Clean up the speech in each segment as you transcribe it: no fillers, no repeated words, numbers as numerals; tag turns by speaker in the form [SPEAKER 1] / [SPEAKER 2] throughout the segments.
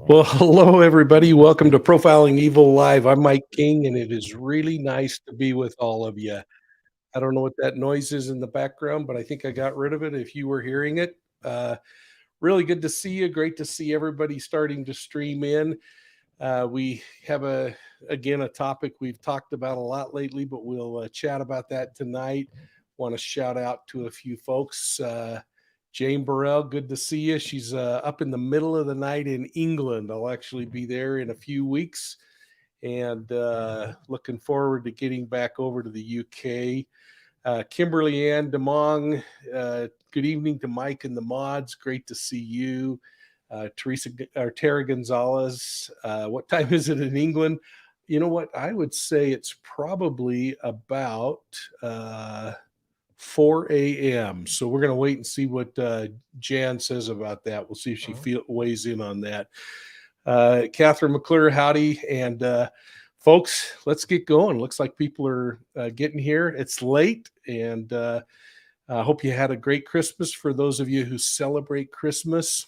[SPEAKER 1] Well, hello, everybody. Welcome to Profiling Evil Live. I'm Mike King, and it is really nice to be with all of you. I don't know what that noise is in the background, but I think I got rid of it if you were hearing it. Really good to see you. Great to see everybody starting to stream in. We have again, a topic we've talked about a lot lately, but we'll chat about that tonight. Want to shout out to a few folks. Jane Burrell, good to see you. She's up in the middle of the night in England. I'll actually be there in a few weeks, and looking forward to getting back over to the UK. Kimberly Ann DeMong, good evening to Mike and the mods. Great to see you. Tara Gonzalez, what time is it in England? You know what? I would say it's probably about 4 a.m. So we're going to wait and see what Jan says about that. We'll see if she weighs in on that. Catherine McClure, howdy. And folks, let's get going. Looks like people are getting here. It's late, and I hope you had a great Christmas. For those of you who celebrate Christmas,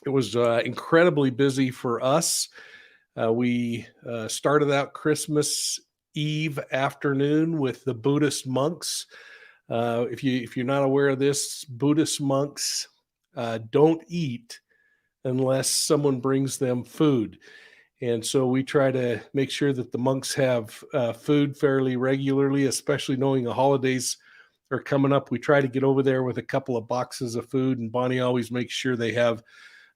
[SPEAKER 1] it was incredibly busy for us. We started out Christmas Eve afternoon with the Buddhist monks. If you're not aware of this, Buddhist monks don't eat unless someone brings them food. And so we try to make sure that the monks have food fairly regularly, especially knowing the holidays are coming up. We try to get over there with a couple of boxes of food, and Bonnie always makes sure they have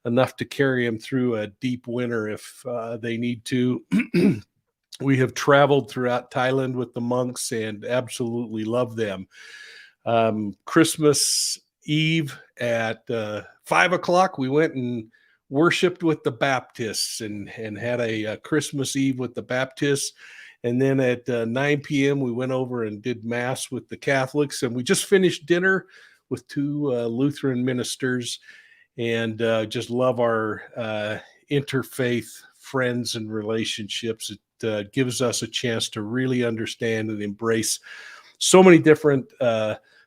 [SPEAKER 1] enough to carry them through a deep winter if they need to. We have traveled throughout Thailand with the monks and absolutely love them. Christmas Eve at 5 o'clock, we went and worshiped with the Baptists and had a Christmas Eve with the Baptists. And then at 9 p.m., we went over and did Mass with the Catholics. And we just finished dinner with two Lutheran ministers, and just love our interfaith friends and relationships. It gives us a chance to really understand and embrace so many different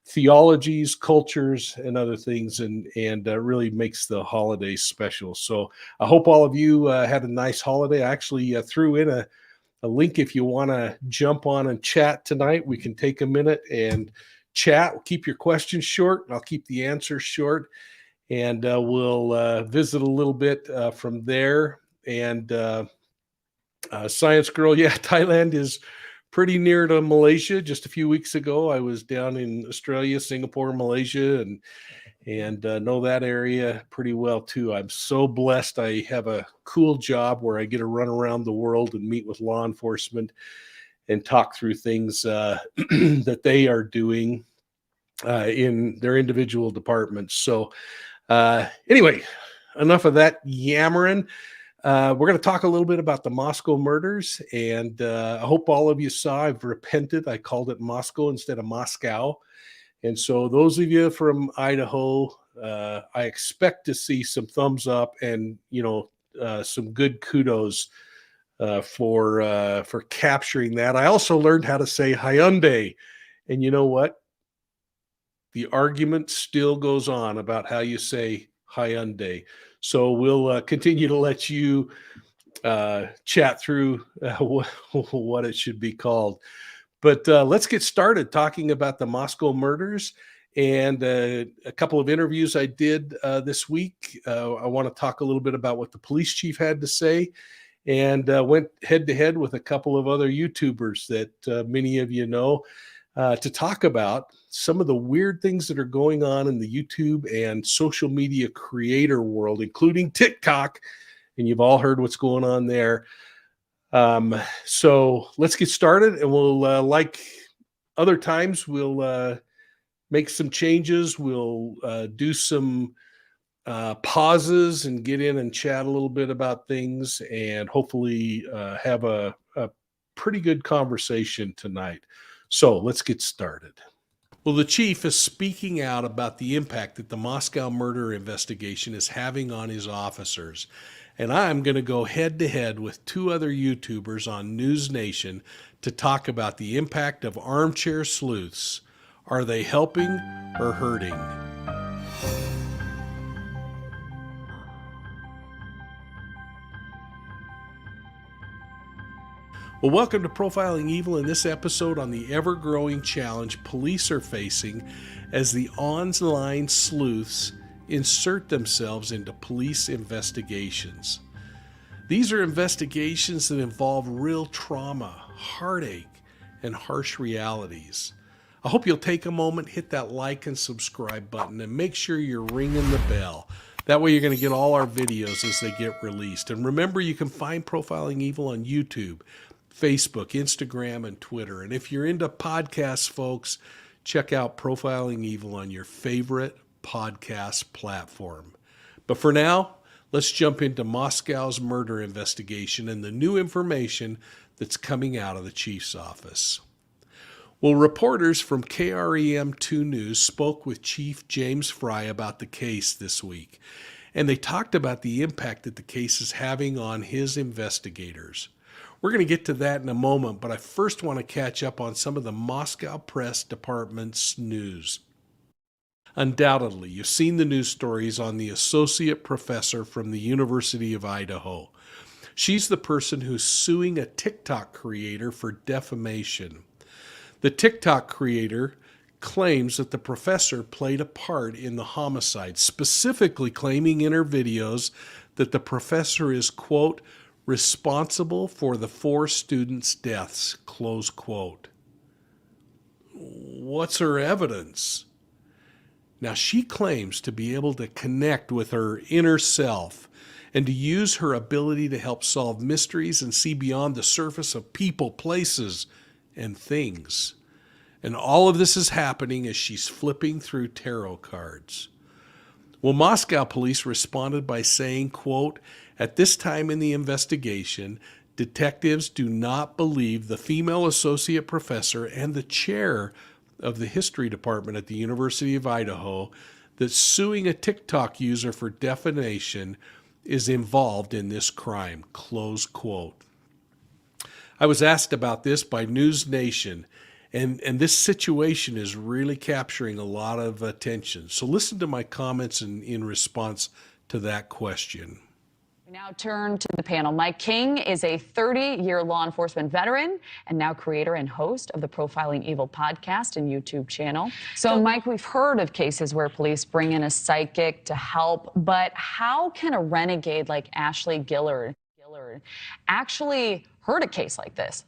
[SPEAKER 1] theologies, cultures, and other things, and really makes the holidays special. So I hope all of you had a nice holiday. I actually threw in a link if you want to jump on and chat tonight. We can take a minute and chat. We'll keep your questions short, and I'll keep the answers short. And we'll visit a little bit from there. And Science Girl, yeah, Thailand is pretty near to Malaysia. Just a few weeks ago, I was down in Australia, Singapore, Malaysia, and know that area pretty well too. I'm so blessed. I have a cool job where I get to run around the world and meet with law enforcement and talk through things that they are doing in their individual departments. So anyway, enough of that yammering. We're going to talk a little bit about the Moscow murders, and I hope all of you saw I've repented. I called it Moscow instead of Moscow. And so those of you from Idaho, I expect to see some thumbs up and, some good kudos for capturing that. I also learned how to say Hyundai. And you know what? The argument still goes on about how you say Hyundai. So we'll continue to let you chat through what it should be called. But let's get started talking about the Moscow murders and a couple of interviews I did this week. I want to talk a little bit about what the police chief had to say, and went head to head with a couple of other YouTubers that many of you know to talk about some of the weird things that are going on in the YouTube and social media creator world, including TikTok. And you've all heard what's going on there. So let's get started, and we'll, like other times, we'll make some changes. We'll do some pauses and get in and chat a little bit about things, and hopefully have a pretty good conversation tonight. So let's get started. Well, the chief is speaking out about the impact that the Moscow murder investigation is having on his officers. And I'm going to go head to head with two other YouTubers on News Nation to talk about the impact of armchair sleuths. Are they helping or hurting? Well, welcome to Profiling Evil. In this episode on the ever-growing challenge police are facing as the online sleuths insert themselves into police investigations. These are investigations that involve real trauma, heartache, and harsh realities. I hope you'll take a moment, hit that like and subscribe button, and make sure you're ringing the bell. That way you're going to get all our videos as they get released. And remember, you can find Profiling Evil on YouTube, Facebook, Instagram, and Twitter. And if you're into podcasts, folks, check out Profiling Evil on your favorite podcast platform. But for now, let's jump into Moscow's murder investigation and the new information that's coming out of the chief's office. Well, reporters from KREM2 News spoke with Chief James Fry about the case this week, and they talked about the impact that the case is having on his investigators. We're going to get to that in a moment, but I first want to catch up on some of the Moscow Press Department's news. Undoubtedly, you've seen the news stories on the associate professor from the University of Idaho. She's the person who's suing a TikTok creator for defamation. The TikTok creator claims that the professor played a part in the homicide, specifically claiming in her videos that the professor is, quote, responsible for the 4 students' deaths, close quote. What's her evidence? Now, she claims to be able to connect with her inner self and to use her ability to help solve mysteries and see beyond the surface of people, places, and things. And all of this is happening as she's flipping through tarot cards. Well, Moscow police responded by saying, quote, at this time in the investigation, detectives do not believe the female associate professor and the chair of the history department at the University of Idaho that suing a TikTok user for defamation is involved in this crime, close quote. I was asked about this by News Nation, and this situation is really capturing a lot of attention. So listen to my comments in response to that question.
[SPEAKER 2] We now turn to the panel. Mike King is a 30-year law enforcement veteran and now creator and host of the Profiling Evil podcast and YouTube channel. So, Mike, we've heard of cases where police bring in a psychic to help, but how can a renegade like Ashley Gillard actually hurt a case like this?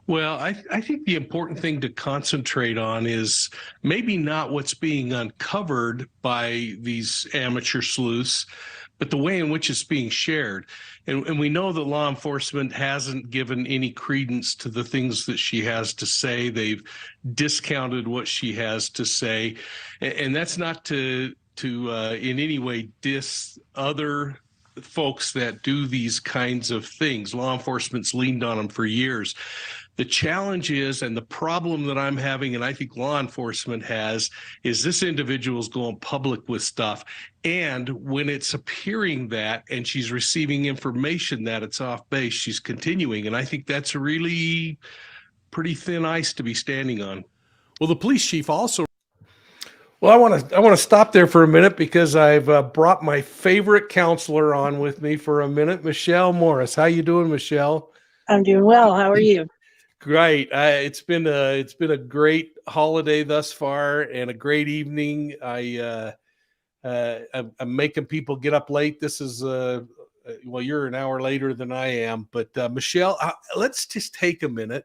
[SPEAKER 1] Well, I think the important thing to concentrate on is maybe not what's being uncovered by these amateur sleuths, but the way in which it's being shared. And we know that law enforcement hasn't given any credence to the things that she has to say. They've discounted what she has to say. And that's not to in any way diss other folks that do these kinds of things. Law enforcement's leaned on them for years. The challenge is, and the problem that I'm having, and I think law enforcement has, is this individual's going public with stuff. And when it's appearing that, and she's receiving information that it's off base, she's continuing. And I think that's really pretty thin ice to be standing on. Well, the police chief also. Well, I want to stop there for a minute because I've brought my favorite counselor on with me for a minute, Michelle Morris. How you doing, Michelle?
[SPEAKER 3] I'm doing well. How are you?
[SPEAKER 1] Great. It's been a great holiday thus far and a great evening. I'm making people get up late. This is well, you're an hour later than I am, but Michelle, let's just take a minute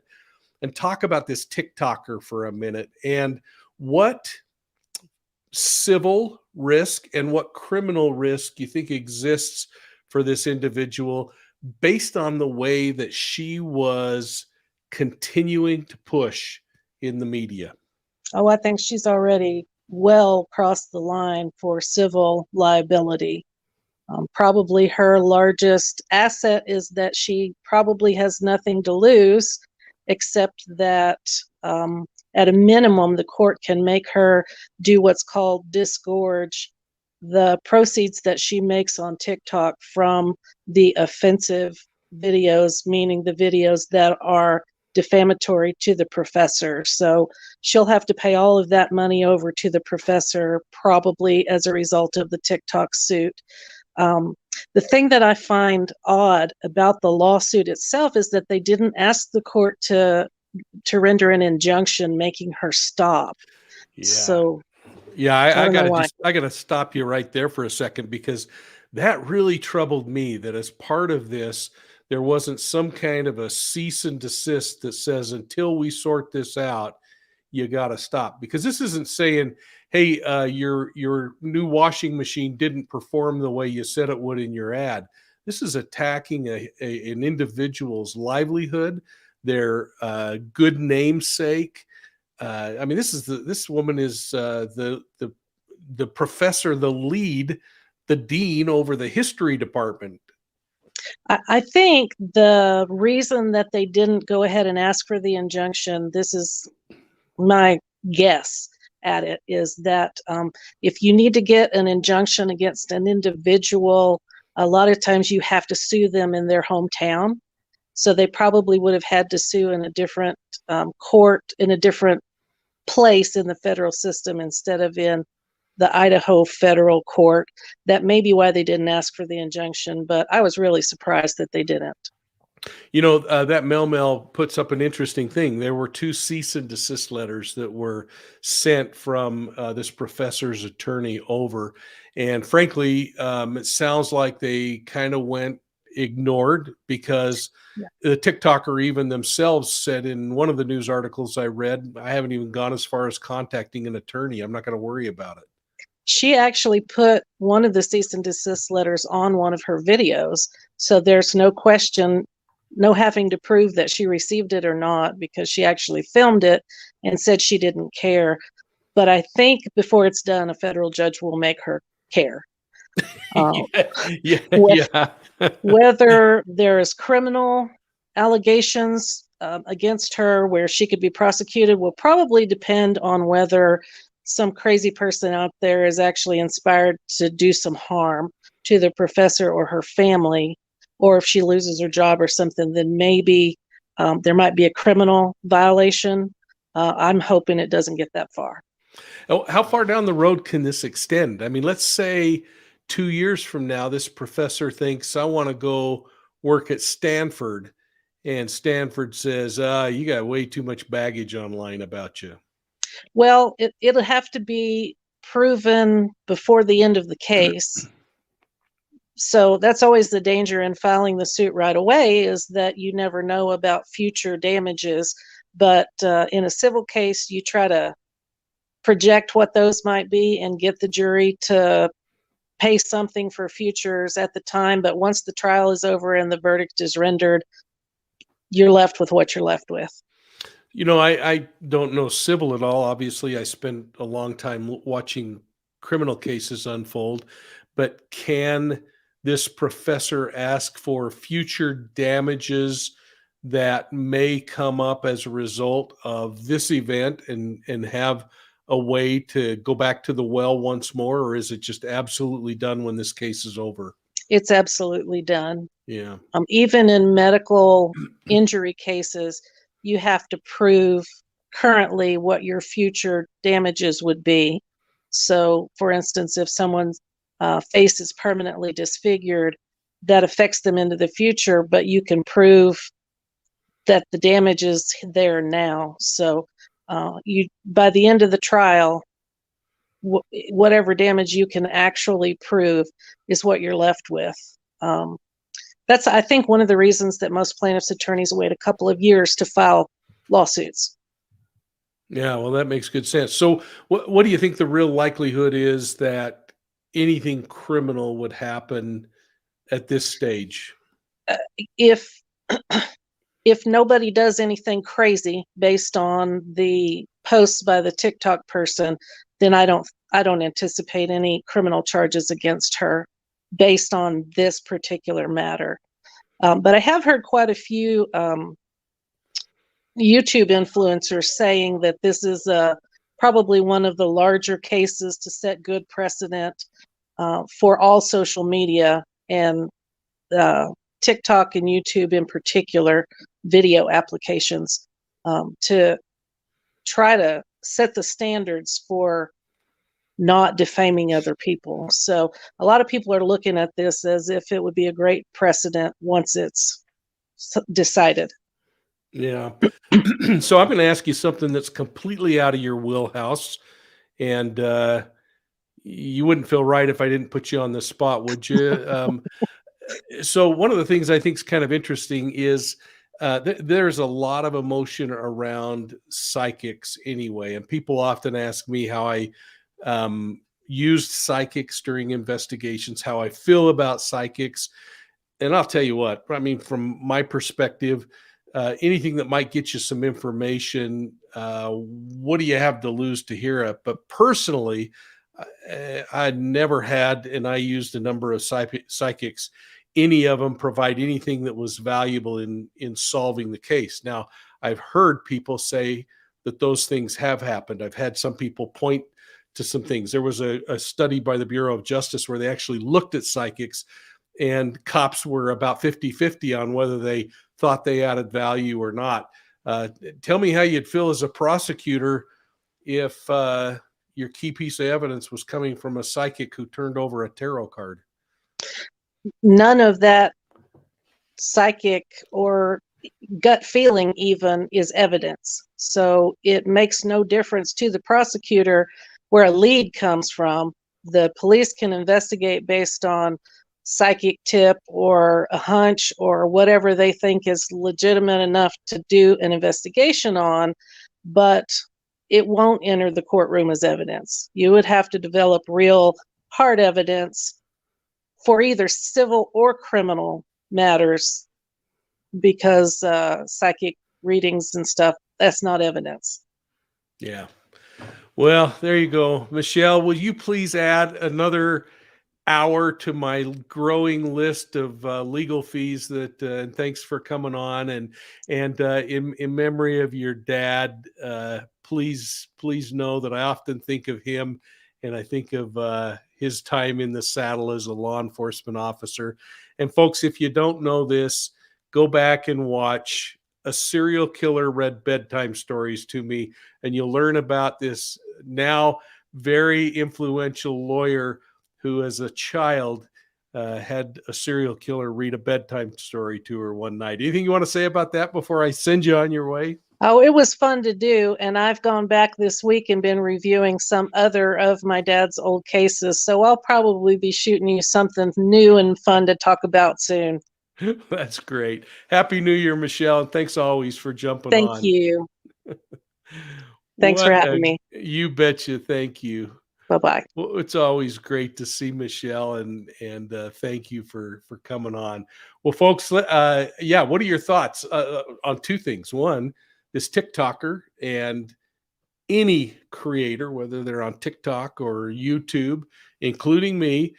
[SPEAKER 1] and talk about this TikToker for a minute and what civil risk and what criminal risk you think exists for this individual based on the way that she was continuing to push in the media.
[SPEAKER 3] Oh, I think she's already well crossed the line for civil liability. Probably her largest asset is that she probably has nothing to lose, except that at a minimum, the court can make her do what's called disgorge the proceeds that she makes on TikTok from the offensive videos, meaning the videos that are defamatory to the professor. So she'll have to pay all of that money over to the professor, probably as a result of the TikTok suit. The thing that I find odd about the lawsuit itself is that they didn't ask the court to render an injunction making her stop.
[SPEAKER 1] Yeah.
[SPEAKER 3] So
[SPEAKER 1] yeah,
[SPEAKER 3] I
[SPEAKER 1] I
[SPEAKER 3] don't know
[SPEAKER 1] gotta
[SPEAKER 3] why.
[SPEAKER 1] I gotta stop you right there for a second, because that really troubled me, that as part of this, there wasn't some kind of a cease and desist that says, until we sort this out, you got to stop. Because this isn't saying, hey, your new washing machine didn't perform the way you said it would in your ad. This is attacking an individual's livelihood, their good namesake. I mean, this woman is the professor, the lead, the dean over the history department.
[SPEAKER 3] I think the reason that they didn't go ahead and ask for the injunction, this is my guess at it, is that if you need to get an injunction against an individual, a lot of times you have to sue them in their hometown. So they probably would have had to sue in a different court, in a different place in the federal system instead of in the Idaho federal court. That may be why they didn't ask for the injunction, but I was really surprised that they didn't.
[SPEAKER 1] You know, that Mel puts up an interesting thing. There were 2 cease and desist letters that were sent from this professor's attorney over. And frankly, it sounds like they kind of went ignored, because
[SPEAKER 3] Yeah.
[SPEAKER 1] the TikToker even themselves said in one of the news articles I read, I haven't even gone as far as contacting an attorney. I'm not going to worry about it.
[SPEAKER 3] She actually put one of the cease and desist letters on one of her videos. So there's no question, no having to prove that she received it or not, because she actually filmed it and said she didn't care. But I think before it's done, a federal judge will make her care.
[SPEAKER 1] Yeah,
[SPEAKER 3] With,
[SPEAKER 1] yeah.
[SPEAKER 3] whether there is criminal allegations against her where she could be prosecuted will probably depend on whether some crazy person out there is actually inspired to do some harm to the professor or her family, or if she loses her job or something, then maybe there might be a criminal violation. I'm hoping it doesn't get that far.
[SPEAKER 1] Oh, how far down the road can this extend? I mean, let's say 2 years from now, this professor thinks, I want to go work at Stanford, and Stanford says, you got way too much baggage online about you.
[SPEAKER 3] Well, it'll have to be proven before the end of the case. So that's always the danger in filing the suit right away, is that you never know about future damages. But in a civil case, you try to project what those might be and get the jury to pay something for futures at the time. But once the trial is over and the verdict is rendered, you're left with what you're left with.
[SPEAKER 1] You know, I don't know civil at all. Obviously, I spent a long time watching criminal cases unfold, but can this professor ask for future damages that may come up as a result of this event, and have a way to go back to the well once more, or is it just absolutely done when this case is over?
[SPEAKER 3] It's absolutely done.
[SPEAKER 1] Yeah.
[SPEAKER 3] Even in medical injury cases, you have to prove currently what your future damages would be. So, for instance, if someone's face is permanently disfigured, that affects them into the future, but you can prove that the damage is there now. So, you by the end of the trial, whatever damage you can actually prove is what you're left with. That's, I think, one of the reasons that most plaintiffs' attorneys wait a couple of years to file lawsuits.
[SPEAKER 1] Yeah, well, that makes good sense. So, what do you think the real likelihood is that anything criminal would happen at this stage?
[SPEAKER 3] If if nobody does anything crazy based on the posts by the TikTok person, then I don't anticipate any criminal charges against her based on this particular matter. But I have heard quite a few YouTube influencers saying that this is probably one of the larger cases to set good precedent for all social media, and TikTok and YouTube in particular, video applications, to try to set the standards for not defaming other people. So a lot of people are looking at this as if it would be a great precedent once it's decided.
[SPEAKER 1] Yeah. So I'm going to ask you something that's completely out of your wheelhouse, and you wouldn't feel right if I didn't put you on the spot, would you? So one of the things I think is kind of interesting is there's a lot of emotion around psychics anyway, and people often ask me how I used psychics during investigations, how I feel about psychics. And I'll tell you what, I mean, from my perspective, anything that might get you some information, what do you have to lose to hear it? But personally, I never had, and I used a number of psychics. Any of them provide anything that was valuable in solving the case. Now, I've heard people say that those things have happened. I've had some people point to some things. There was a study by the Bureau of Justice where they actually looked at psychics, and cops were about 50-50 on whether they thought they added value or not. Tell me how you'd feel as a prosecutor if your key piece of evidence was coming from a psychic who turned over a tarot card.
[SPEAKER 3] None of that psychic or gut feeling even is evidence. So it makes no difference to the prosecutor where a lead comes from. The police can investigate based on psychic tip or a hunch or whatever they think is legitimate enough to do an investigation on, but it won't enter the courtroom as evidence. You would have to develop real hard evidence for either civil or criminal matters, because psychic readings and stuff, that's not evidence.
[SPEAKER 1] Yeah. Well, there you go. Michelle, will you please add another hour to my growing list of legal fees that and thanks for coming on, and in memory of your dad, please know that I often think of him, and I think of his time in the saddle as a law enforcement officer. And folks, if you don't know this, go back and watch A Serial Killer Read Bedtime Stories to Me, and you'll learn about this now very influential lawyer who, as a child, had a serial killer read a bedtime story to her one night. Anything you want to say about that before I send you on your way?
[SPEAKER 3] Oh, it was fun to do. And I've gone back this week and been reviewing some other of my dad's old cases. So I'll probably be shooting you something new and fun to talk about soon.
[SPEAKER 1] That's great. Happy New Year, Michelle. And thanks always for jumping
[SPEAKER 3] Thank
[SPEAKER 1] on.
[SPEAKER 3] you. Thanks for having me.
[SPEAKER 1] You betcha. Thank you.
[SPEAKER 3] Bye-bye.
[SPEAKER 1] Well, it's always great to see Michelle, and thank you for coming on. Well, folks, what are your thoughts on two things? One, this TikToker and any creator, whether they're on TikTok or YouTube, including me,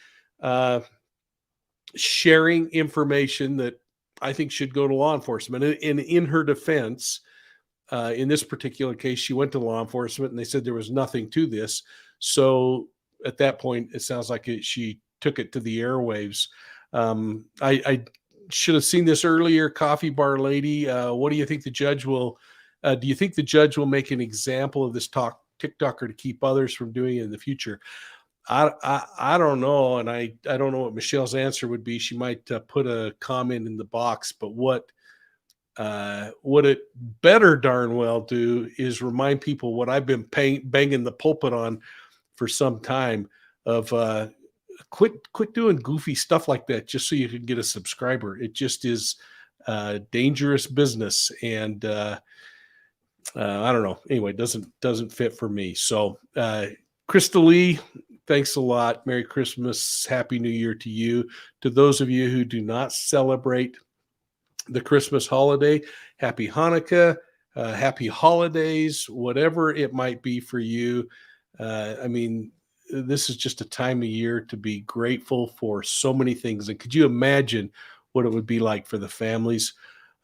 [SPEAKER 1] sharing information that I think should go to law enforcement. And in her defense, in this particular case, she went to law enforcement and they said there was nothing to this. So at that point, it sounds like she took it to the airwaves. I should have seen this earlier. Coffee bar lady, what do you think the judge will? Do you think the judge will make an example of this TikToker to keep others from doing it in the future? I don't know, and I don't know what Michelle's answer would be. She might put a comment in the box, but what it better darn well do is remind people what I've been banging the pulpit on for some time of quit doing goofy stuff like that just so you can get a subscriber. It just is dangerous business, and I don't know. Anyway, doesn't fit for me. So Krista Lee, thanks a lot. Merry Christmas. Happy New Year to you. To those of you who do not celebrate the Christmas holiday, happy Hanukkah, happy holidays, whatever it might be for you. I mean, this is just a time of year to be grateful for so many things. And could you imagine what it would be like for the families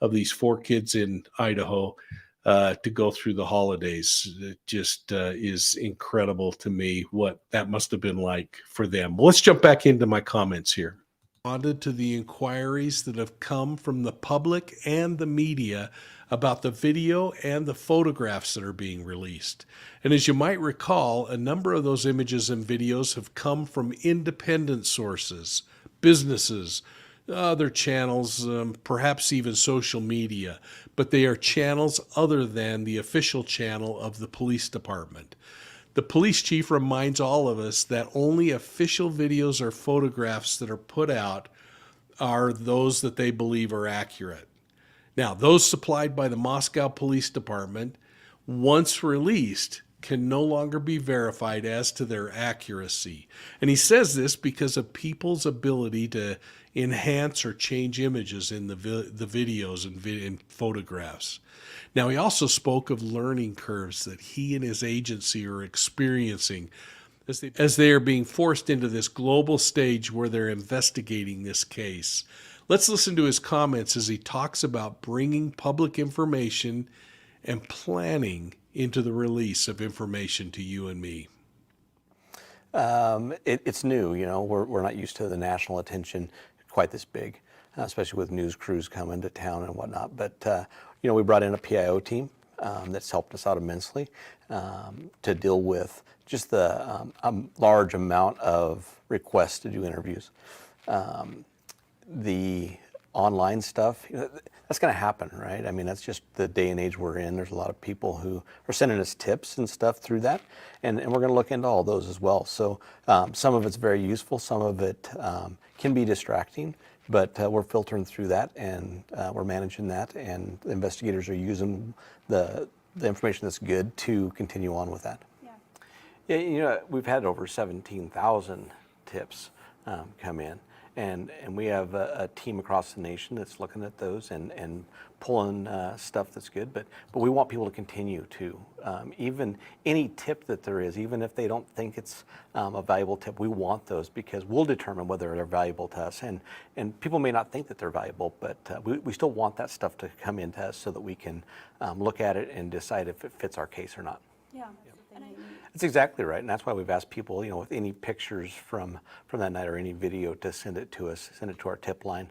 [SPEAKER 1] of these 4 kids in Idaho to go through the holidays? It just is incredible to me what that must have been like for them. Well, let's jump back into my comments here. responded to the inquiries that have come from the public and the media about the video and the photographs that are being released. And as you might recall, a number of those images and videos have come from independent sources, businesses, other channels, perhaps even social media, but they are channels other than the official channel of the police department. The police chief reminds all of us that only official videos or photographs that are put out are those that they believe are accurate. Now, those supplied by the Moscow Police Department, once released, can no longer be verified as to their accuracy. And he says this because of people's ability to enhance or change images in the videos and photographs. Now, he also spoke of learning curves that he and his agency are experiencing as they are being forced into this global stage where they're investigating this case. Let's listen to his comments as he talks about bringing public information and planning into the release of information to you and me.
[SPEAKER 4] It's new, we're not used to the national attention quite this big, especially with news crews coming to town and whatnot. But, we brought in a PIO team that's helped us out immensely to deal with just the large amount of requests to do interviews. The online stuff, that's going to happen, right? I mean, that's just the day and age we're in. There's a lot of people who are sending us tips and stuff through that, and we're going to look into all those as well. So some of it's very useful, some of it can be distracting, but we're filtering through that, and we're managing that, and the investigators are using the information that's good to continue on with that. Yeah, we've had over 17,000 tips come in. And we have a team across the nation that's looking at those and pulling stuff that's good. But we want people to continue to, even any tip that there is, even if they don't think it's a valuable tip, we want those because we'll determine whether they're valuable to us. And people may not think that they're valuable, but we still want that stuff to come into us so that we can look at it and decide if it fits our case or not.
[SPEAKER 5] Yeah.
[SPEAKER 4] That's exactly right, and that's why we've asked people, with any pictures from that night or any video to send it to us, send it to our tip line.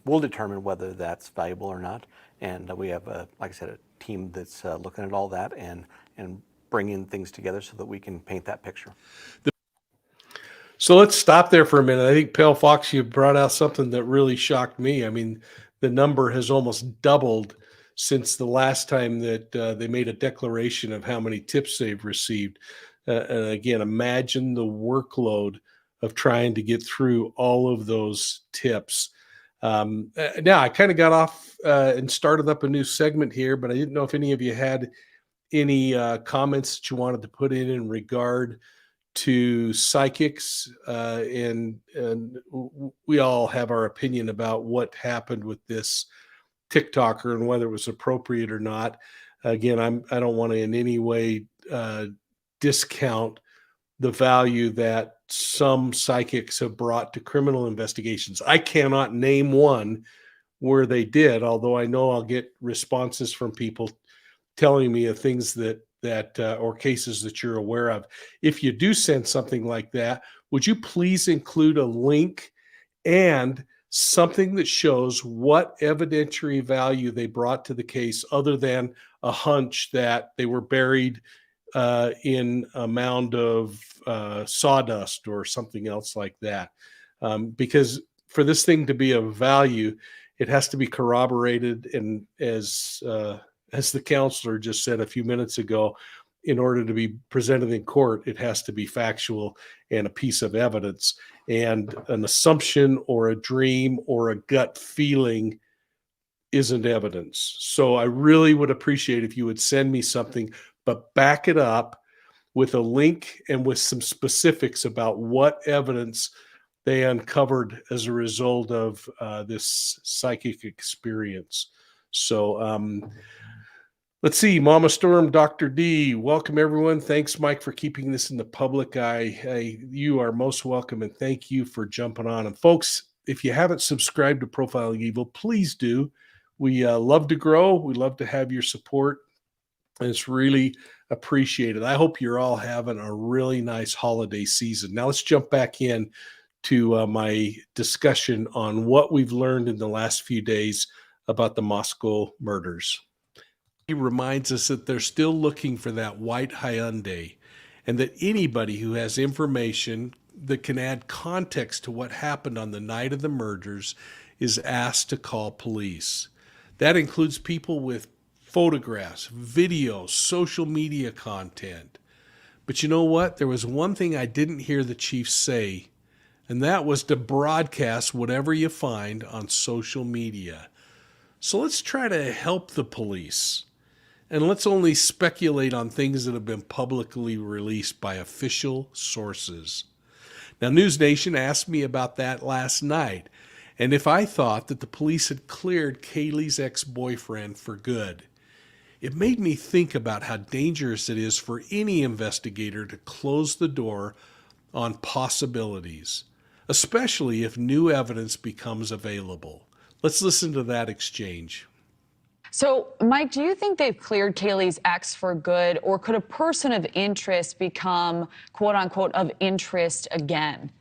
[SPEAKER 4] We'll determine whether that's valuable or not, and we have, like I said, a team that's looking at all that and bringing things together so that we can paint that picture.
[SPEAKER 1] So let's stop there for a minute. I think Pale Fox, you brought out something that really shocked me. I mean, the number has almost doubled since the last time that they made a declaration of how many tips they've received. And again, imagine the workload of trying to get through all of those tips. Now, I kind of got off and started up a new segment here, but I didn't know if any of you had any comments that you wanted to put in regard to psychics. And we all have our opinion about what happened with this TikToker and whether it was appropriate or not. Again, I don't want to in any way discount the value that some psychics have brought to criminal investigations. I cannot name one where they did, although I know I'll get responses from people telling me of things that or cases that you're aware of. If you do send something like that, would you please include a link and something that shows what evidentiary value they brought to the case other than a hunch that they were buried in a mound of sawdust or something else like that. Because for this thing to be of value, it has to be corroborated. And as the counselor just said a few minutes ago, in order to be presented in court, it has to be factual and a piece of evidence. And an assumption or a dream or a gut feeling isn't evidence. So I really would appreciate if you would send me something, but back it up with a link and with some specifics about what evidence they uncovered as a result of this psychic experience. So let's see, Mama Storm, Dr. D, welcome everyone. Thanks, Mike, for keeping this in the public eye. You are most welcome, and thank you for jumping on. And folks, if you haven't subscribed to Profiling Evil, please do. We love to grow. We love to have your support, and it's really appreciated. I hope you're all having a really nice holiday season. Now let's jump back in to my discussion on what we've learned in the last few days about the Moscow murders. He reminds us that they're still looking for that white Hyundai, and that anybody who has information that can add context to what happened on the night of the murders is asked to call police. That includes people with photographs, videos, social media content. But you know what? There was one thing I didn't hear the chief say, and that was to broadcast whatever you find on social media. So let's try to help the police. And let's only speculate on things that have been publicly released by official sources. Now, News Nation asked me about that last night, and if I thought that the police had cleared Kaylee's ex-boyfriend for good. It made me think about how dangerous it is for any investigator to close the door on possibilities, especially if new evidence becomes available. Let's listen to that exchange.
[SPEAKER 2] So, Mike, do you think they've cleared Kaylee's ex for good, or could a person of interest become, quote unquote, of interest again?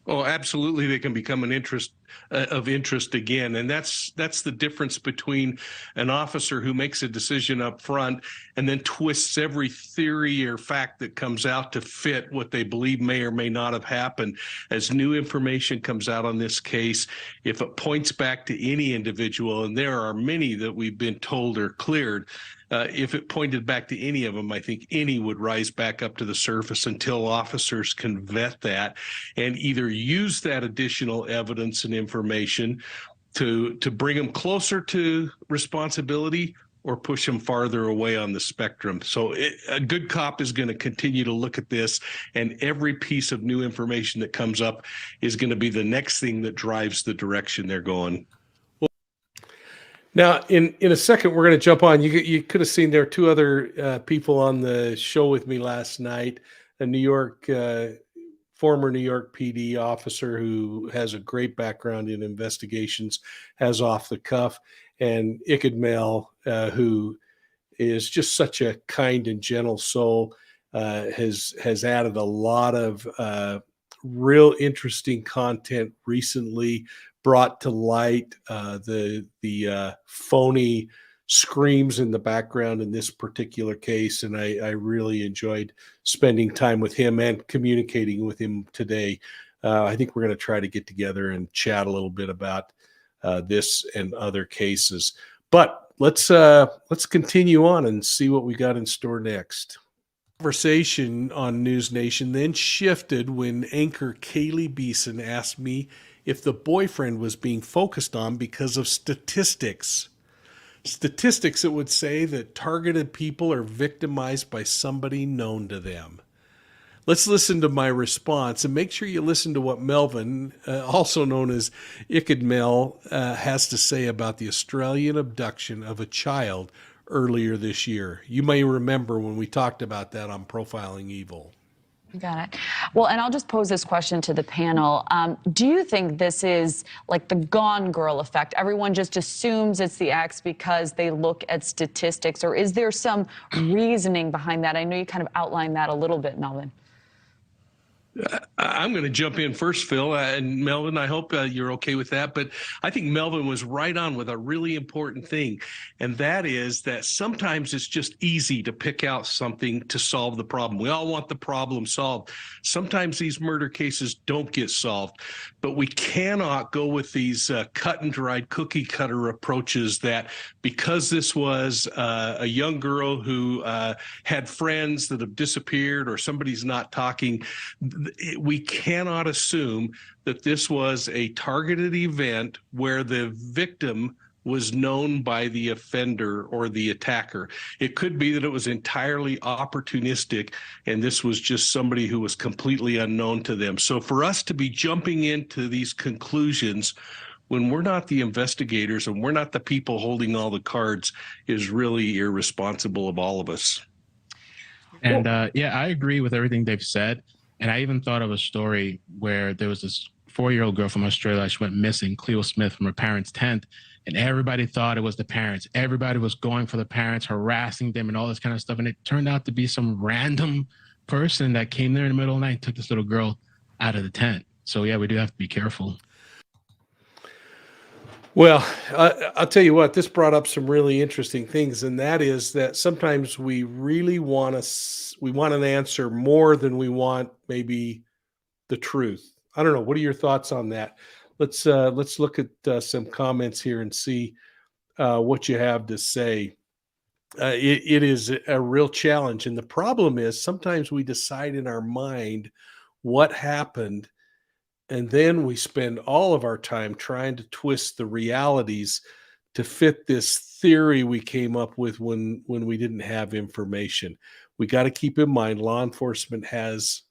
[SPEAKER 1] Oh, absolutely. They can become an interest of interest again. And that's the difference between an officer who makes a decision up front and then twists every theory or fact that comes out to fit what they believe may or may not have happened. As new information comes out on this case, if it points back to any individual, and there are many that we've been told are cleared, if it pointed back to any of them, I think any would rise back up to the surface until officers can vet that and either use that additional evidence and information to bring them closer to responsibility or push them farther away on the spectrum. So a good cop is going to continue to look at this, and every piece of new information that comes up is going to be the next thing that drives the direction they're going. Now, in a second, we're going to jump on. You could have seen there are two other people on the show with me last night. A former New York PD officer who has a great background in investigations, has Off the Cuff, and B.O.L.O, who is just such a kind and gentle soul, has added a lot of real interesting content recently, brought to light the phony screams in the background in this particular case. And I really enjoyed spending time with him and communicating with him today. I think we're going to try to get together and chat a little bit about this and other cases. But let's continue on and see what we got in store next. Conversation on News Nation then shifted when anchor Kaylee Beeson asked me if the boyfriend was being focused on because of statistics. Statistics that would say that targeted people are victimized by somebody known to them. Let's listen to my response, and make sure you listen to what Melvin, also known as B.O.L.O, has to say about the Australian abduction of a child earlier this year. You may remember when we talked about that on Profiling Evil.
[SPEAKER 2] Got it. Well, and I'll just pose this question to the panel. Do you think this is like the Gone Girl effect? Everyone just assumes it's the ex because they look at statistics, or is there some reasoning behind that? I know you kind of outlined that a little bit, Melvin.
[SPEAKER 1] I'm going to jump in first, Phil, and Melvin, I hope you're okay with that. But I think Melvin was right on with a really important thing, and that is that sometimes it's just easy to pick out something to solve the problem. We all want the problem solved. Sometimes these murder cases don't get solved, but we cannot go with these cut and dried cookie cutter approaches that because this was a young girl who had friends that have disappeared or somebody's not talking, we cannot assume that this was a targeted event where the victim was known by the offender or the attacker. It could be that it was entirely opportunistic and this was just somebody who was completely unknown to them. So for us to be jumping into these conclusions when we're not the investigators and we're not the people holding all the cards is really irresponsible of all of us.
[SPEAKER 5] And yeah, I agree with everything they've said. And I even thought of a story where there was this 4-year-old girl from Australia. She went missing, Cleo Smith, from her parents' tent. And everybody thought it was the parents. Everybody was going for the parents, harassing them and all this kind of stuff. And it turned out to be some random person that came there in the middle of the night and took this little girl out of the tent. So yeah, we do have to be careful.
[SPEAKER 1] Well, I'll tell you what, this brought up some really interesting things, and that is that sometimes we really want we want an answer more than we want maybe the truth. I don't know. What are your thoughts on that? Let's look at some comments here and see what you have to say. It is a real challenge, and the problem is sometimes we decide in our mind what happened, and then we spend all of our time trying to twist the realities to fit this theory we came up with when we didn't have information. We got to keep in mind law enforcement has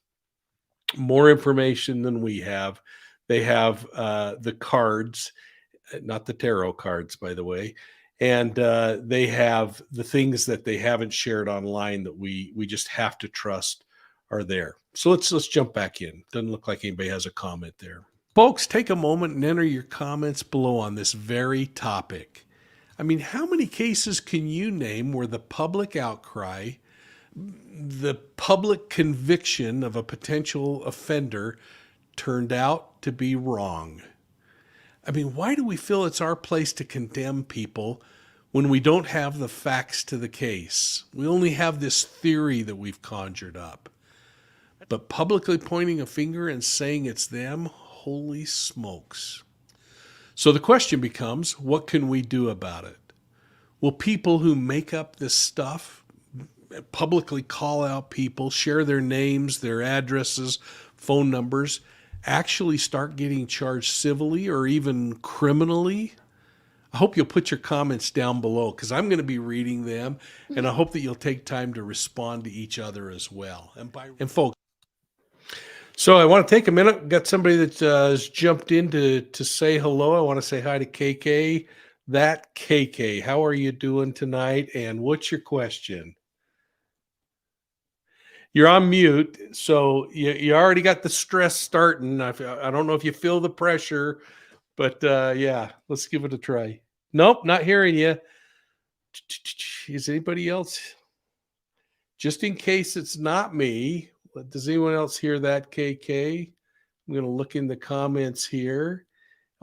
[SPEAKER 1] more information than we have. They have the cards, not the tarot cards, by the way, and they have the things that they haven't shared online that we just have to trust are there. So let's jump back in. Doesn't look like anybody has a comment there. Folks, take a moment and enter your comments below on this very topic. I mean, how many cases can you name where the public outcry, the public conviction of a potential offender turned out to be wrong? I mean, why do we feel it's our place to condemn people when we don't have the facts to the case? We only have this theory that we've conjured up. But publicly pointing a finger and saying it's them, holy smokes. So the question becomes, what can we do about it? Will people who make up this stuff publicly call out people, share their names, their addresses, phone numbers, actually start getting charged civilly or even criminally? I hope you'll put your comments down below because I'm going to be reading them, and I hope that you'll take time to respond to each other as well. And folks, so I want to take a minute. We've got somebody that has jumped in to say hello. I want to say hi to KK. That KK, how are you doing tonight? And what's your question? You're on mute, so you already got the stress starting. I don't know if you feel the pressure, but yeah, let's give it a try. Nope, not hearing you. Is anybody else? Just in case it's not me, does anyone else hear that, KK? I'm going to look in the comments here.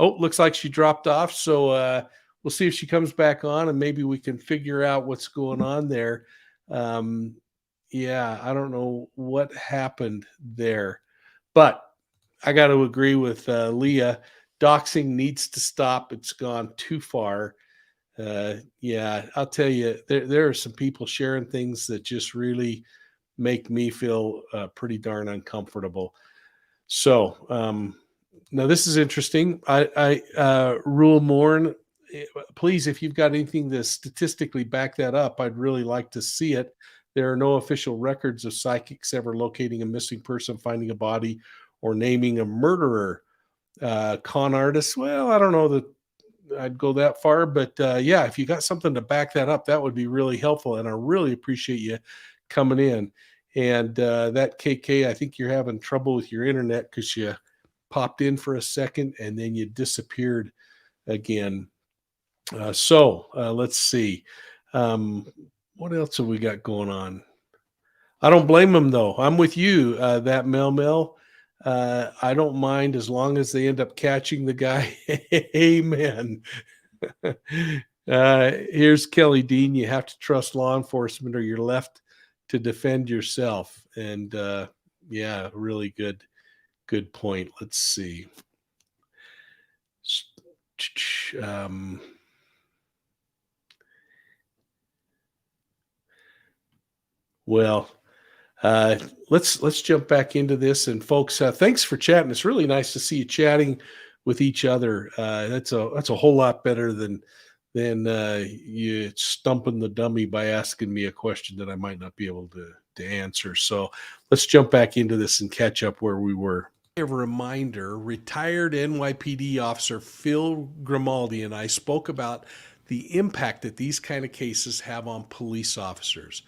[SPEAKER 1] Oh, looks like she dropped off, so we'll see if she comes back on, and maybe we can figure out what's going on there. Yeah, I don't know what happened there, but I got to agree with Leah. Doxing needs to stop. It's gone too far. Yeah, I'll tell you, there are some people sharing things that just really make me feel pretty darn uncomfortable. So now this is interesting. Rule Morn, please, if you've got anything to statistically back that up, I'd really like to see it. There are no official records of psychics ever locating a missing person, finding a body, or naming a murderer. Con artists, well, I don't know that I'd go that far, but yeah, if you got something to back that up, that would be really helpful. And I really appreciate you coming in. And that KK, I think you're having trouble with your internet because you popped in for a second and then you disappeared again. So let's see. What else have we got going on? I don't blame them though. I'm with you, that Mel. I don't mind as long as they end up catching the guy. Amen. Here's Kelly Dean. You have to trust law enforcement or you're left to defend yourself. And yeah, really good point. Let's see. Well, let's jump back into this. And folks, thanks for chatting. It's really nice to see you chatting with each other. That's a whole lot better than you stumping the dummy by asking me a question that I might not be able to answer. So let's jump back into this and catch up where we were. A reminder, retired NYPD officer Phil Grimaldi and I spoke about the impact that these kind of cases have on police officers.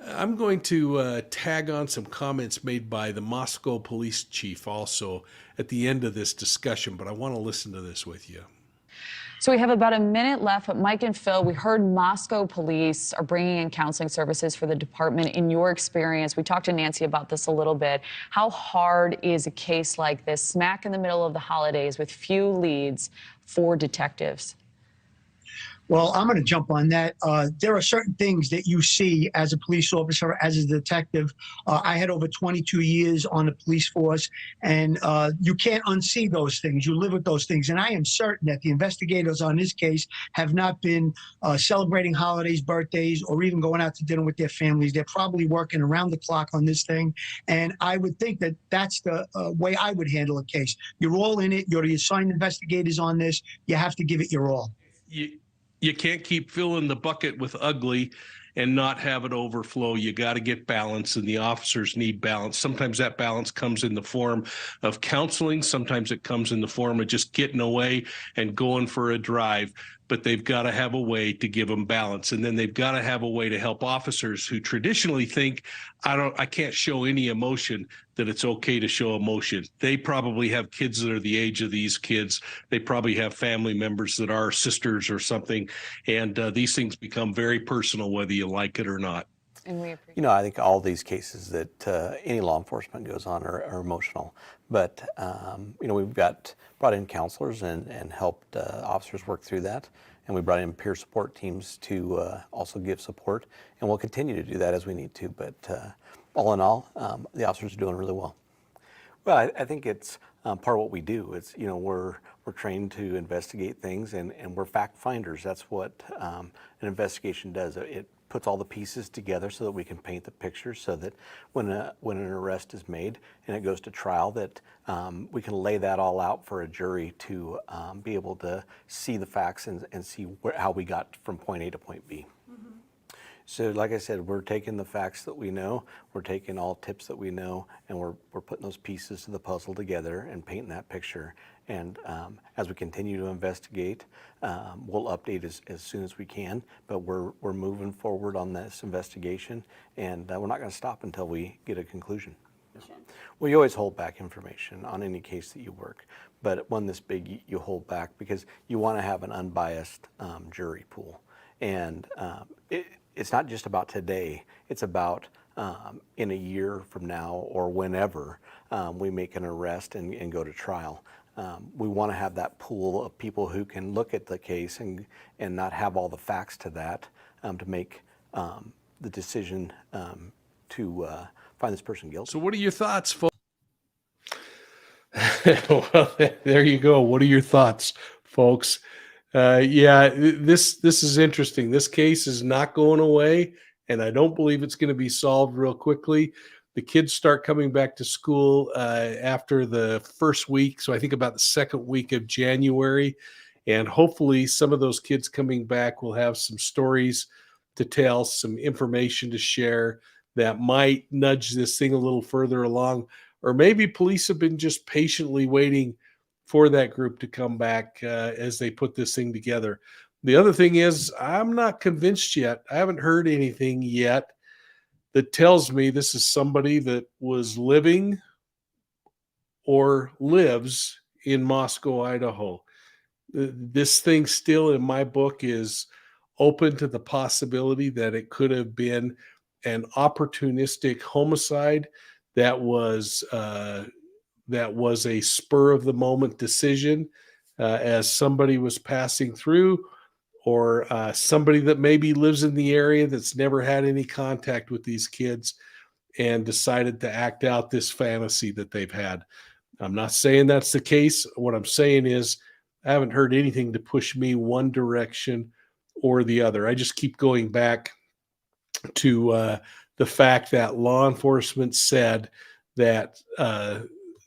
[SPEAKER 1] I'm going to tag on some comments made by the Moscow police chief also at the end of this discussion, but I want to listen to this with you.
[SPEAKER 2] So we have about a minute left, but Mike and Phil, we heard Moscow police are bringing in counseling services for the department. In your experience, we talked to Nancy about this a little bit. How hard is a case like this, smack in the middle of the holidays with few leads, for detectives?
[SPEAKER 6] Well, I'm going to jump on that. There are certain things that you see as a police officer, as a detective. I had over 22 years on the police force, and you can't unsee those things. You live with those things. And I am certain that the investigators on this case have not been celebrating holidays, birthdays, or even going out to dinner with their families. They're probably working around the clock on this thing. And I would think that that's the way I would handle a case. You're all in it. You're the assigned investigators on this. You have to give it your all.
[SPEAKER 1] You can't keep filling the bucket with ugly and not have it overflow. You got to get balance, and the officers need balance. Sometimes that balance comes in the form of counseling. Sometimes it comes in the form of just getting away and going for a drive. But they've got to have a way to give them balance. And then they've got to have a way to help officers who traditionally think, I can't show any emotion, that it's okay to show emotion. They probably have kids that are the age of these kids. They probably have family members that are sisters or something. And these things become very personal, whether you like it or not.
[SPEAKER 2] And we appreciate.
[SPEAKER 4] You know, I think all these cases that any law enforcement goes on are emotional. But, you know, we've brought in counselors and helped officers work through that. And we brought in peer support teams to also give support. And we'll continue to do that as we need to. But all in all, the officers are doing really well. Well, I think it's part of what we do. It's, you know, we're trained to investigate things, and we're fact finders. That's what an investigation does. It puts all the pieces together so that we can paint the picture, so that when an arrest is made and it goes to trial, that we can lay that all out for a jury to be able to see the facts and see how we got from point A to point B. So like I said, we're taking the facts that we know, we're taking all tips that we know, and we're putting those pieces of the puzzle together and painting that picture. And as we continue to investigate, we'll update as soon as we can, but we're moving forward on this investigation, and we're not going to stop until we get a conclusion. Well, you always hold back information on any case that you work, but one this big, you hold back because you want to have an unbiased jury pool. And it's not just about today, it's about in a year from now or whenever we make an arrest and go to trial. We want to have that pool of people who can look at the case and not have all the facts to that to make the decision to find this person guilty.
[SPEAKER 1] So what are your thoughts, folks? Well, there you go. What are your thoughts, folks? Yeah, this is interesting. This case is not going away, and I don't believe it's going to be solved real quickly. The kids start coming back to school after the first week, so I think about the second week of January, and hopefully some of those kids coming back will have some stories to tell, some information to share that might nudge this thing a little further along, or maybe police have been just patiently waiting for that group to come back as they put this thing together. The other thing is, I'm not convinced yet. I haven't heard anything yet that tells me this is somebody that was living or lives in Moscow, Idaho. This thing still, in my book, is open to the possibility that it could have been an opportunistic homicide that was a spur of the moment decision as somebody was passing through, or somebody that maybe lives in the area that's never had any contact with these kids and decided to act out this fantasy that they've had. I'm not saying that's the case. What I'm saying is I haven't heard anything to push me one direction or the other. I just keep going back to the fact that law enforcement said that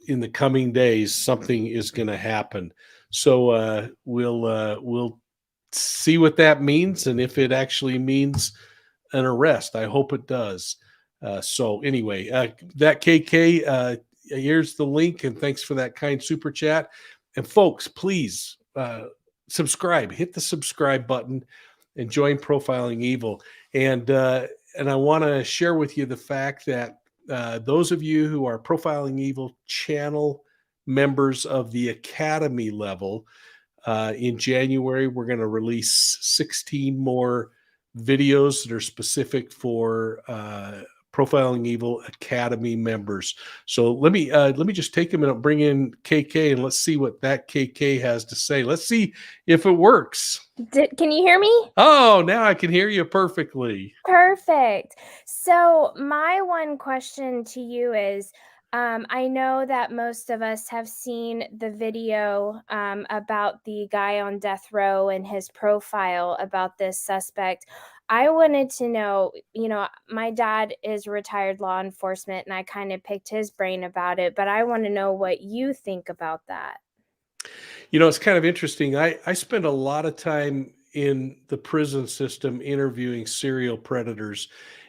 [SPEAKER 1] in the coming days something is going to happen. So we'll see what that means, and if it actually means an arrest. I hope it does. So anyway, that KK, here's the link, and thanks for that kind super chat. And folks, please subscribe, hit the subscribe button, and join Profiling Evil. And I want to share with you the fact that those of you who are Profiling Evil channel members of the Academy level, In January, we're going to release 16 more videos that are specific for Profiling Evil Academy members. So let me just take a minute, bring in KK, and let's see what that KK has to say. Let's see if it works.
[SPEAKER 7] Can you hear me?
[SPEAKER 1] Oh, now I can hear you perfectly.
[SPEAKER 7] Perfect. So my one question to you is, I know that most of us have seen the video about the guy on death row and his profile about this suspect. I wanted to know, my dad is retired law enforcement, and I kind of picked his brain about it, but I want to know what you think about that.
[SPEAKER 1] It's kind of interesting. I spend a lot of time in the prison system interviewing serial predators.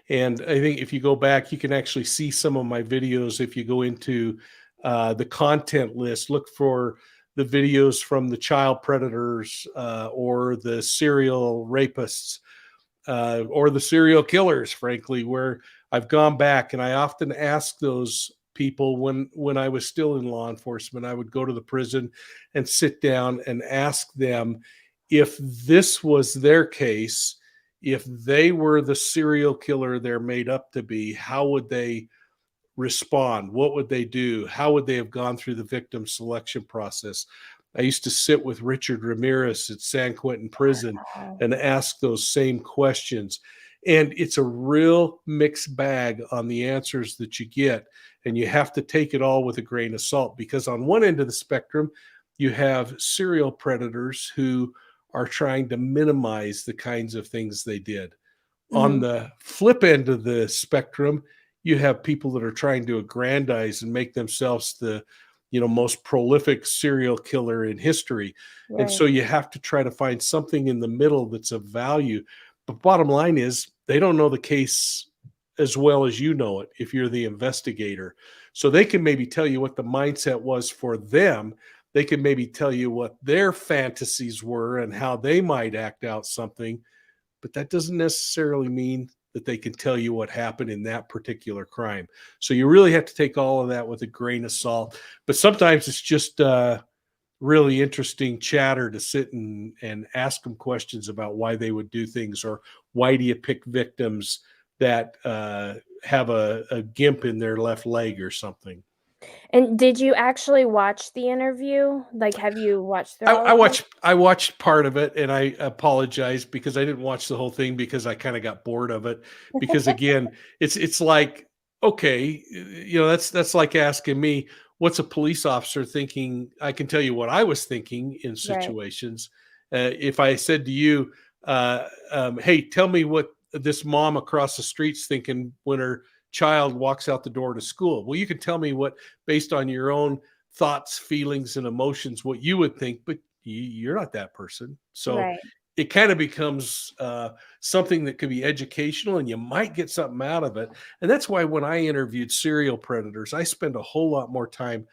[SPEAKER 1] And I think if you go back, you can actually see some of my videos. If you go into the content list, look for the videos from the child predators or the serial rapists or the serial killers, frankly, where I've gone back and I often ask those people when I was still in law enforcement, I would go to the prison and sit down and ask them if this was their case, if they were the serial killer they're made up to be, how would they respond? What would they do? How would they have gone through the victim selection process? I used to sit with Richard Ramirez at San Quentin Prison and ask those same questions. And it's a real mixed bag on the answers that you get. And you have to take it all with a grain of salt, because on one end of the spectrum, you have serial predators who are trying to minimize the kinds of things they did. On the flip end of the spectrum, you have people that are trying to aggrandize and make themselves the most prolific serial killer in history.
[SPEAKER 7] Right.
[SPEAKER 1] And so you have to try to find something in the middle that's of value. But bottom line is, they don't know the case as well as you know it if you're the investigator. So they can maybe tell you what the mindset was for them. They can maybe tell you what their fantasies were and how they might act out something. But that doesn't necessarily mean that they can tell you what happened in that particular crime. So you really have to take all of that with a grain of salt. But sometimes it's just really interesting chatter to sit and ask them questions about why they would do things, or why do you pick victims that have a gimp in their left leg or something.
[SPEAKER 7] And did you actually watch the interview? Like, have you watched through all of it?
[SPEAKER 1] I watched part of it, and I apologize because I didn't watch the whole thing because I kind of got bored of it. Because again, it's like, okay, that's like asking me, what's a police officer thinking? I can tell you what I was thinking in situations. If I said to you, hey, tell me what this mom across the street's thinking when her child walks out the door to school. Well, you can tell me what, based on your own thoughts, feelings, and emotions, what you would think, but you're not that person. So it kind of becomes something that could be educational, and you might get something out of it. And that's why when I interviewed serial predators, I spend a whole lot more time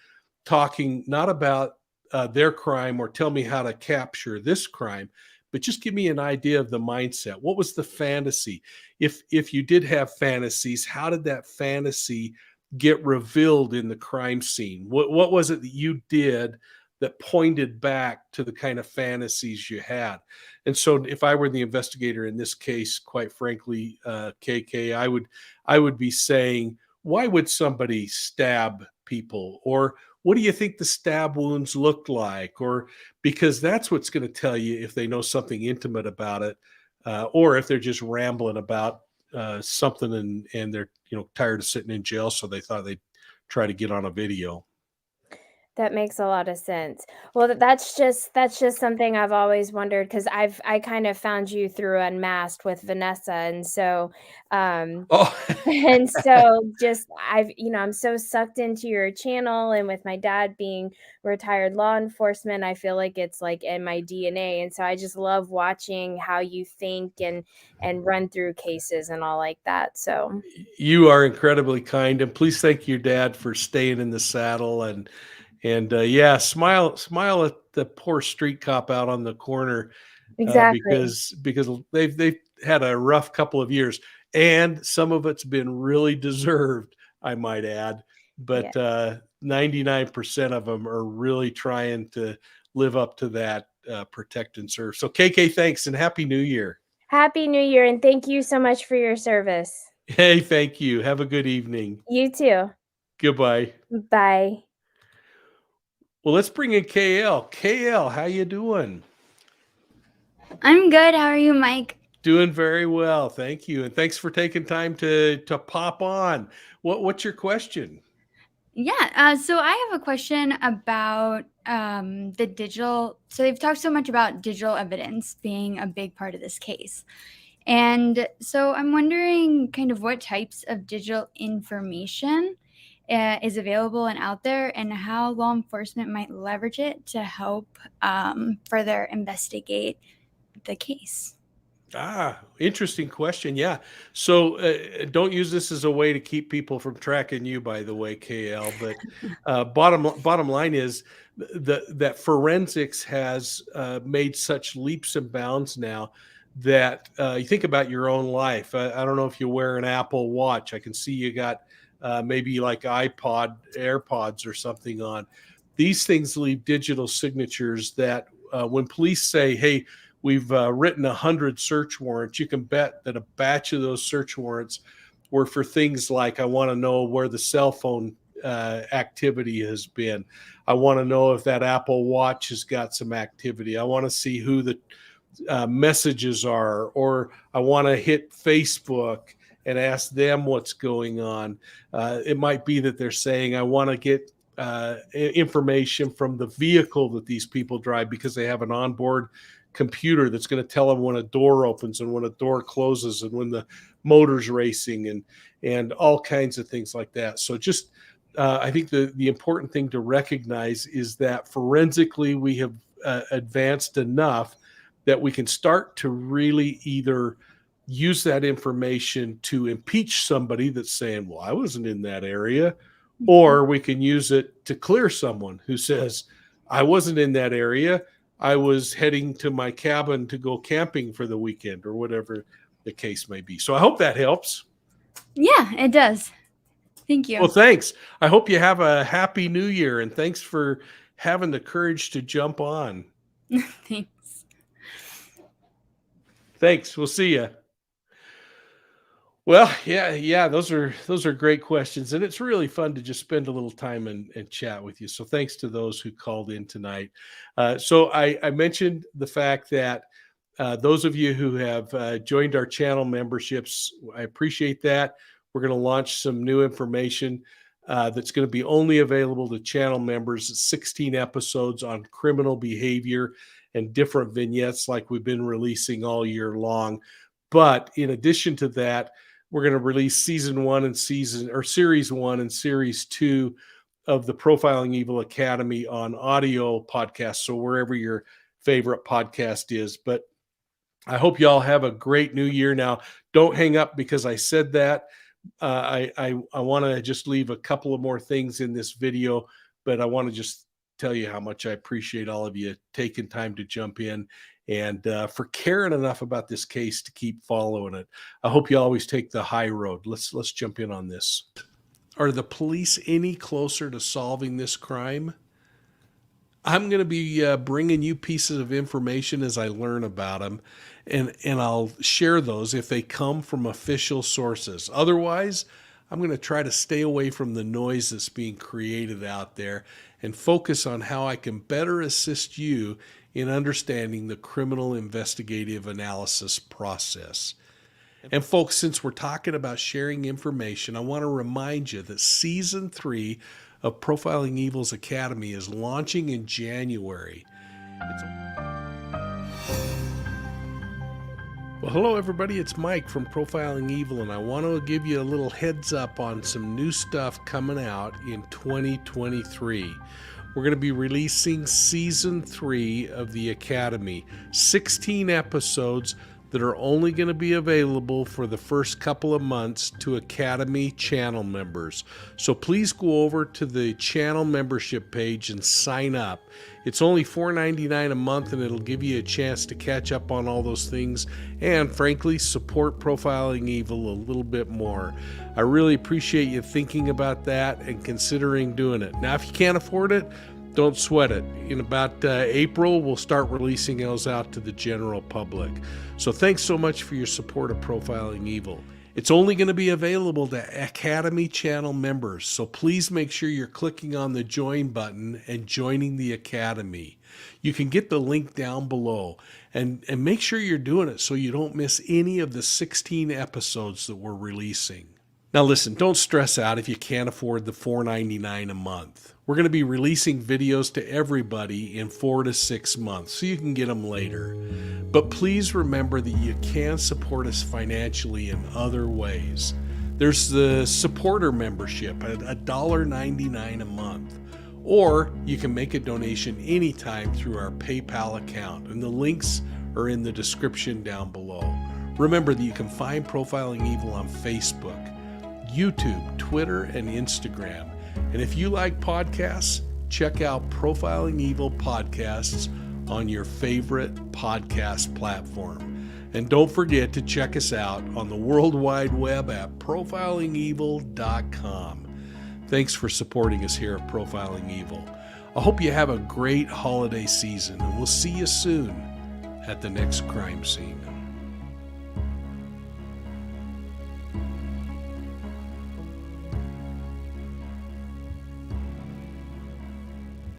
[SPEAKER 1] talking not about their crime or tell me how to capture this crime, but just give me an idea of the mindset. What was the fantasy? If you did have fantasies, how did that fantasy get revealed in the crime scene? What was it that you did that pointed back to the kind of fantasies you had? And so if I were the investigator in this case, quite frankly, KK, I would be saying, why would somebody stab people? Or what do you think the stab wounds looked like? Or because that's what's going to tell you if they know something intimate about it, or if they're just rambling about something and they're tired of sitting in jail, so they thought they'd try to get on a video.
[SPEAKER 7] That makes a lot of sense. Well, that's just something I've always wondered, because I kind of found you through Unmasked with Vanessa, and so
[SPEAKER 1] Oh,
[SPEAKER 7] and so just I'm so sucked into your channel, and with my dad being retired law enforcement, I feel like it's like in my DNA, and so I just love watching how you think and run through cases and all like that. So
[SPEAKER 1] you are incredibly kind, and please thank your dad for staying in the saddle and yeah, smile at the poor street cop out on the corner,
[SPEAKER 7] exactly.
[SPEAKER 1] because they've had a rough couple of years, and some of it's been really deserved, I might add. But 99% of them are really trying to live up to that protect and serve. So KK, thanks and Happy New Year.
[SPEAKER 7] Happy New Year, and thank you so much for your service.
[SPEAKER 1] Hey, thank you. Have a good evening.
[SPEAKER 7] You too.
[SPEAKER 1] Goodbye.
[SPEAKER 7] Bye.
[SPEAKER 1] Well, let's bring in KL. KL, how you doing?
[SPEAKER 8] I'm good. How are you, Mike?
[SPEAKER 1] Doing very well, thank you, and thanks for taking time to pop on. What's your question?
[SPEAKER 8] Yeah. So I have a question about the digital. So they've talked so much about digital evidence being a big part of this case. And so I'm wondering kind of what types of digital information is available and out there, and how law enforcement might leverage it to help further investigate the case.
[SPEAKER 1] Interesting question. Yeah. So don't use this as a way to keep people from tracking you, by the way, KL. But bottom line is that forensics has made such leaps and bounds now that you think about your own life. I don't know if you wear an Apple Watch. I can see you got maybe like AirPods or something on. These things leave digital signatures that when police say, hey, we've written 100 search warrants, you can bet that a batch of those search warrants were for things like, I want to know where the cell phone activity has been. I want to know if that Apple Watch has got some activity. I want to see who the messages are, or I want to hit Facebook and ask them what's going on. It might be that they're saying, I want to get information from the vehicle that these people drive because they have an onboard computer that's going to tell them when a door opens and when a door closes and when the motor's racing and all kinds of things like that. So just I think the important thing to recognize is that forensically we have advanced enough that we can start to really either use that information to impeach somebody that's saying, well, I wasn't in that area, or we can use it to clear someone who says, I wasn't in that area. I was heading to my cabin to go camping for the weekend, or whatever the case may be. So I hope that helps.
[SPEAKER 8] Yeah, it does. Thank you.
[SPEAKER 1] Well, thanks. I hope you have a happy new year, and thanks for having the courage to jump on.
[SPEAKER 8] Thanks.
[SPEAKER 1] Thanks. We'll see you. Well, yeah, those are great questions, and it's really fun to just spend a little time and chat with you. So thanks to those who called in tonight. So I mentioned the fact that those of you who have joined our channel memberships, I appreciate that. We're going to launch some new information that's going to be only available to channel members. 16 episodes on criminal behavior and different vignettes like we've been releasing all year long. But in addition to that, we're going to release series 1 and series 2 of the Profiling Evil Academy on audio podcasts. So wherever your favorite podcast is. But I hope you all have a great new year. Now, don't hang up because I said that. I want to just leave a couple of more things in this video, but I want to just tell you how much I appreciate all of you taking time to jump in and for caring enough about this case to keep following it. I hope you always take the high road. Let's jump in on this. Are the police any closer to solving this crime? I'm going to be bringing you pieces of information as I learn about them, and I'll share those if they come from official sources. Otherwise, I'm going to try to stay away from the noise that's being created out there and focus on how I can better assist you in understanding the criminal investigative analysis process. And folks, since we're talking about sharing information, I want to remind you that Season 3 of Profiling Evil's Academy is launching in January. Well, hello everybody, it's Mike from Profiling Evil, and I want to give you a little heads up on some new stuff coming out in 2023. We're going to be releasing Season 3 of the Academy, 16 episodes that are only going to be available for the first couple of months to Academy channel members. So please go over to the channel membership page and sign up. It's only $4.99 a month, and it'll give you a chance to catch up on all those things and, frankly, support Profiling Evil a little bit more. I really appreciate you thinking about that and considering doing it. Now, if you can't afford it, Don't sweat it. In about April, we'll start releasing those out to the general public. So thanks so much for your support of Profiling Evil. It's only going to be available to Academy channel members, so please make sure you're clicking on the join button and joining the Academy. You can get the link down below, and make sure you're doing it so you don't miss any of the 16 episodes that we're releasing. Now listen, don't stress out if you can't afford the $4.99 a month. We're going to be releasing videos to everybody in 4 to 6 months, so you can get them later. But please remember that you can support us financially in other ways. There's the supporter membership at $1.99 a month. Or you can make a donation anytime through our PayPal account, and the links are in the description down below. Remember that you can find Profiling Evil on Facebook, YouTube, Twitter, and Instagram. And if you like podcasts, check out Profiling Evil podcasts on your favorite podcast platform. And don't forget to check us out on the World Wide Web at profilingevil.com. Thanks for supporting us here at Profiling Evil. I hope you have a great holiday season, and we'll see you soon at the next crime scene.